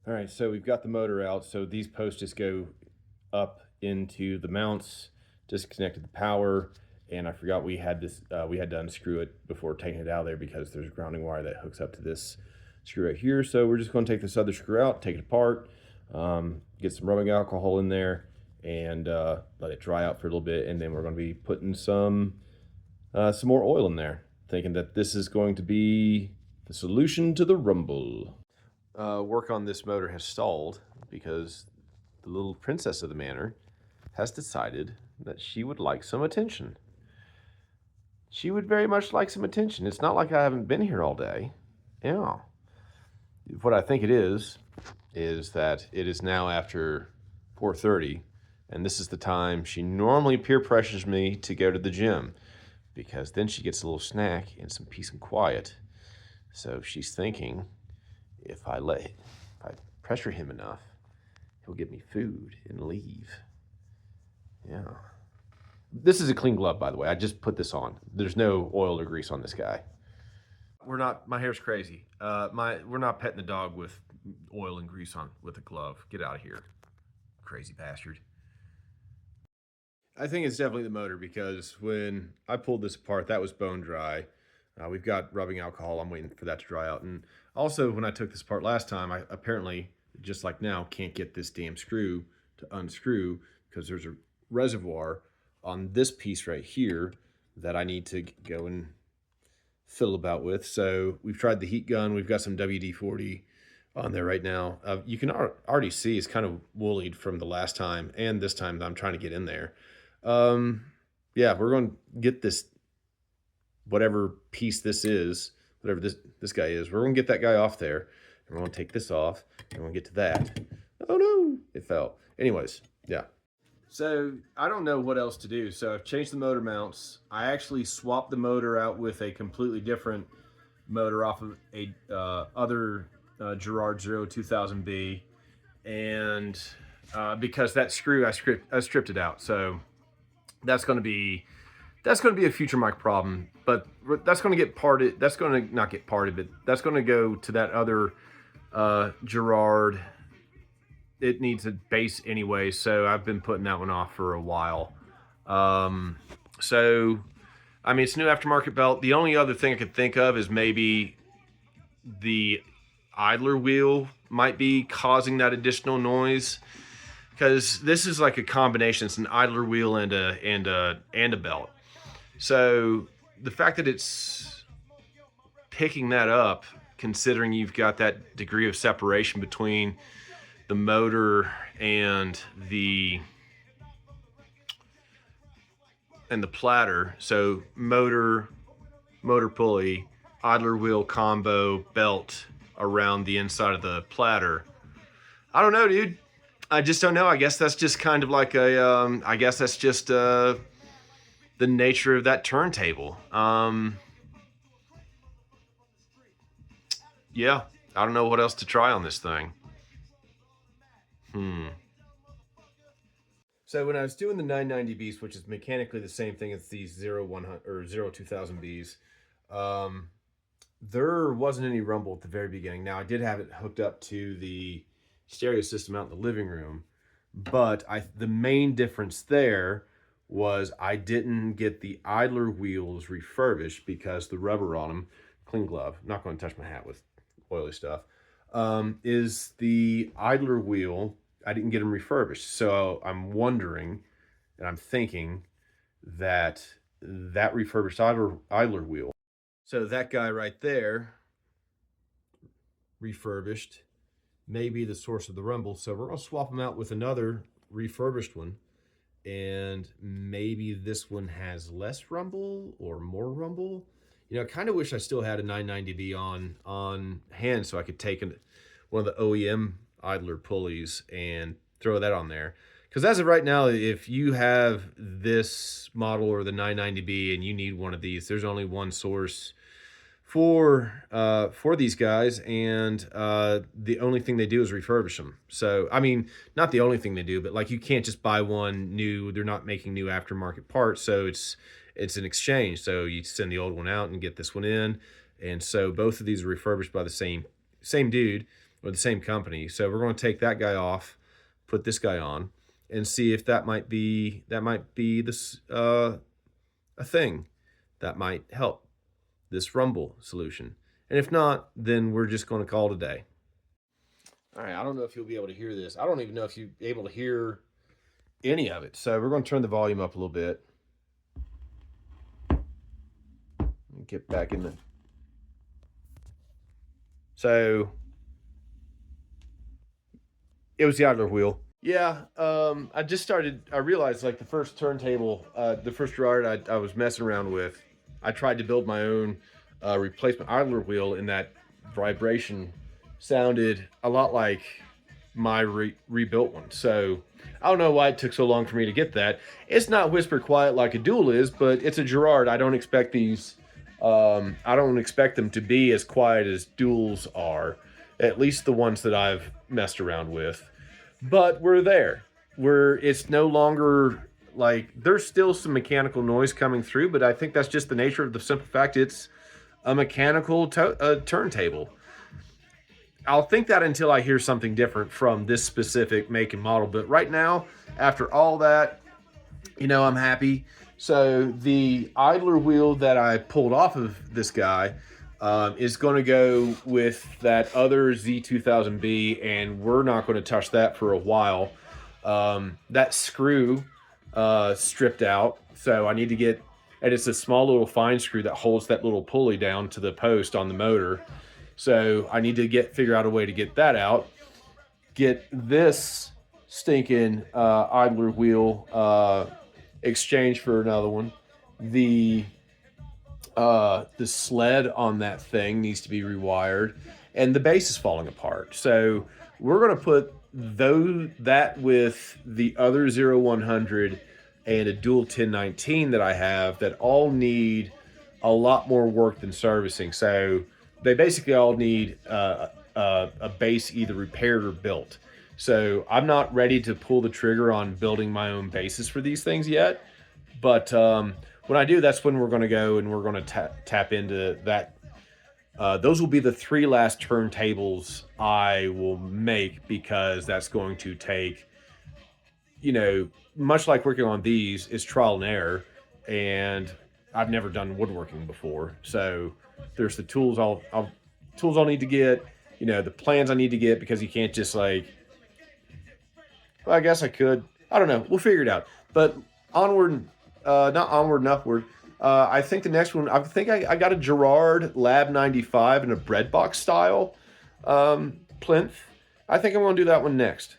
All right, so we've got the motor out. So these posts just go up into the mounts, disconnected the power, and I forgot we had to unscrew it before taking it out of there because there's a grounding wire that hooks up to this screw right here. So we're just going to take this other screw out, take it apart, get some rubbing alcohol in there, and let it dry out for a little bit, and then we're going to be putting some more oil in there, thinking that this is going to be the solution to the rumble. Work on this motor has stalled because the little princess of the manor has decided that she would like some attention. She would very much like some attention. It's not like I haven't been here all day. Yeah. What I think it is that it is now after 4:30, and this is the time she normally peer pressures me to go to the gym, because then she gets a little snack and some peace and quiet. So she's thinking, if I pressure him enough, he'll give me food and leave. Yeah. This is a clean glove, by the way. I just put this on. There's no oil or grease on this guy. My hair's crazy. We're not petting the dog with oil and grease on with a glove. Get out of here, crazy bastard. I think it's definitely the motor, because when I pulled this apart, that was bone dry. We've got rubbing alcohol. I'm waiting for that to dry out. And also, when I took this apart last time, I apparently, just like now, can't get this damn screw to unscrew because there's a reservoir on this piece right here that I need to go and fiddle about with. So we've tried the heat gun. We've got some WD-40 on there right now. You can already see it's kind of woollied from the last time and this time that I'm trying to get in there. Yeah, we're going to get this, whatever piece this is, whatever this guy is, we're going to get that guy off there, and we're going to take this off, and we're going to get to that. Oh no, it fell. Anyways, yeah. So I don't know what else to do. So I've changed the motor mounts. I actually swapped the motor out with a completely different motor off of a other Garrard Z200B, and because that screw I stripped it out. So that's going to be a future mic problem, but that's going to get parted. That's going to not get parted, but that's going to go to that other Garrard. It needs a base anyway, so I've been putting that one off for a while. So, I mean, it's a new aftermarket belt. The only other thing I could think of is maybe the idler wheel might be causing that additional noise, because this is like a combination. It's an idler wheel and a belt. So the fact that it's picking that up, considering you've got that degree of separation between the motor and the platter, so motor pulley, idler wheel combo, belt around the inside of the platter. I don't know, dude. I just don't know. I guess that's just kind of like I guess that's just the nature of that turntable. Yeah, I don't know what else to try on this thing. So when I was doing the 990Bs, which is mechanically the same thing as these 0100 or 02000Bs, there wasn't any rumble at the very beginning. Now I did have it hooked up to the stereo system out in the living room, but the main difference there was I didn't get the idler wheels refurbished because the rubber on them, clean glove, not going to touch my hat with oily stuff, is the idler wheel. I didn't get them refurbished. So I'm wondering, and I'm thinking that refurbished idler wheel, so that guy right there, refurbished, may be the source of the rumble. So we're going to swap them out with another refurbished one, and maybe this one has less rumble or more rumble. You know, I kind of wish I still had a 990B on hand so I could take one of the OEM idler pulleys and throw that on there. Because as of right now, if you have this model or the 990B and you need one of these, there's only one source for these guys, and the only thing they do is refurbish them. So I mean, not the only thing they do, but like you can't just buy one new. They're not making new aftermarket parts, so it's an exchange. So you send the old one out and get this one in, and so both of these are refurbished by the same dude. or the same company. So we're going to take that guy off, put this guy on, and see if that might be this a thing that might help this rumble solution. And if not, then we're just going to call it a day. All right, I don't know if you'll be able to hear this. I don't even know if you'll be able to hear any of it. So we're going to turn the volume up a little bit. Get back in the... So it was the idler wheel. Yeah, I realized like the first turntable, the first Garrard I was messing around with, I tried to build my own replacement idler wheel, and that vibration sounded a lot like my rebuilt one. So I don't know why it took so long for me to get that. It's not whisper quiet like a dual is, but it's a Garrard. I don't expect these, I don't expect them to be as quiet as duals are, at least the ones that I've messed around with. But we're there. It's no longer like, there's still some mechanical noise coming through, but I think that's just the nature of the simple fact it's a mechanical turntable. I'll think that until I hear something different from this specific make and model. But right now, after all that, you know, I'm happy. So the idler wheel that I pulled off of this guy is going to go with that other Z200B, and we're not going to touch that for a while. That screw stripped out, so I need to get, and it's a small little fine screw that holds that little pulley down to the post on the motor. So I need to figure out a way to get that out. Get this stinking idler wheel exchanged for another one. The sled on that thing needs to be rewired, and the base is falling apart. So we're going to put that with the other 0100 and a dual 1019 that I have that all need a lot more work than servicing. So they basically all need a base either repaired or built. So I'm not ready to pull the trigger on building my own bases for these things yet. But when I do, that's when we're going to go and we're going to tap into that. Those will be the 3 last turntables I will make, because that's going to take, you know, much like working on these, is trial and error. And I've never done woodworking before. So there's the tools I'll need to get, you know, the plans I need to get, because you can't just like, well, I guess I could, I don't know, we'll figure it out. But onward, not onward and upward. I think the next one, I think I got a Garrard Lab 95 in a breadbox style plinth. I think I'm going to do that one next.